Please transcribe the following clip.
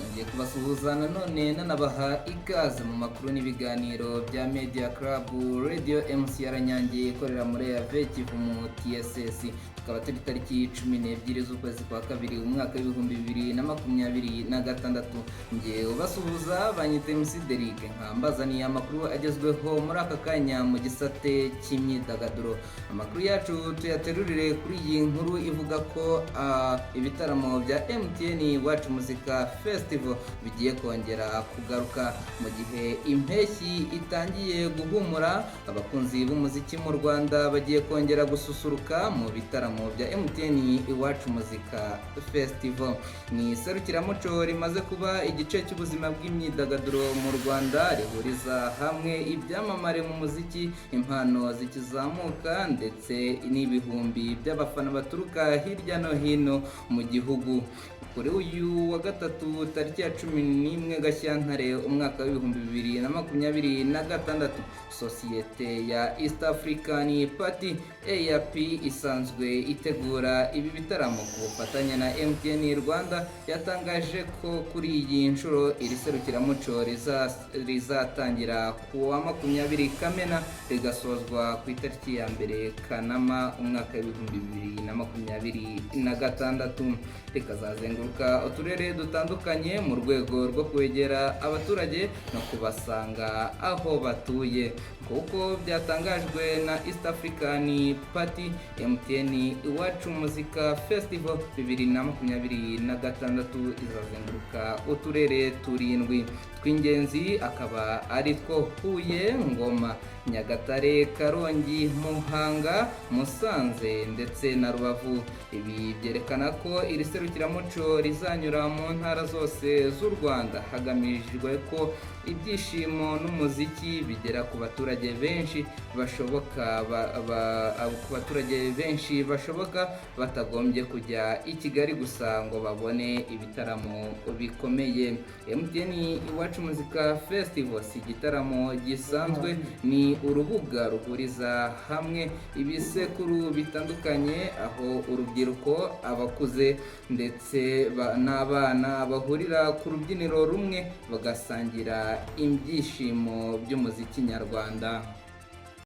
ngiye kubasuhuza nanone nanabaha ikaze mu makuru n'ibiganiro bya Media Club Radio MCR Nyange ikorera muri Kivumu TSS. Tukaba turi tariki 12 z'ukwezi kwa kabiri umwaka w'ibihumbi 2026. Ngiye ubasuhuza banyite MC Derek nkambazaniye amakuru agezweho muri aka kanya mu gisate cy'imyidagaduro. Amakuru yacu tuyaterurire kuri iyi nkuru ivuga ko ibitaramo bya MTN Iwacu Muzika Festival bigiye kongera kugaruka mu gihe impeshyi itangiye guhumura. Abakunzi b'umuziki mu Rwanda bagiye kongera gususuruka mu bitaramo bya MTN Iwacu Muzika Festival. Ni serukiramuco rimaze kuba igice cy'ubuzima bw'imyidagaduro mu Rwanda, rihuriza hamwe ibyamamare mu muziki, impano zikizamuka ndetse n'ibihumbi by'abafana baturuka hirya no hino mu gihugu. Kuri uyu wa gatatu tariki ya 11 Gashyantare umwaka w'ibihumbi 2026, sosiyete ya East African Party EAP isanzwe itegura ibi bitaramo ku bufatanye na MTN Rwanda yatangaje ko kuri iyi nshuro iri serukiramuco rizatangira ku wa 20 Kamena rigasozwa ku itariki ya 1 Kanama umwaka w'ibihumbi 2026, rikazazenguruka uturere dutandukanye mu rwego rwo kwegera abaturage no kubasanga aho batuye. Kuko byatangajwe na East African Party, MTN Iwacu Muzika Festival 2026 izazenguruka uturere turindwi tw'ingenzi, akaba ari two Huye, Ngoma, Nyagatare, Karongi, Muhanga, Musanze ndetse na Rubavu. Ibi byerekana ko iri serukiramuco rizanyura mu ntara zose z'u Rwanda hagamijwe ko ibyishimo n'umuziki bigera ku baturage benshi bashoboka batagombye kujya i Kigali gusa ngo babone ibitaramo bikomeye. MTN Iwacu Muzika Festival si igitaramo gisanzwe, ni urubuga ruhuriza hamwe ibisekuru bitandukanye, aho urubyiruko, abakuze ndetse n'abana bahurira ku rubyiniro rumwe bagasangira ibyishimo by'umuziki nyarwanda.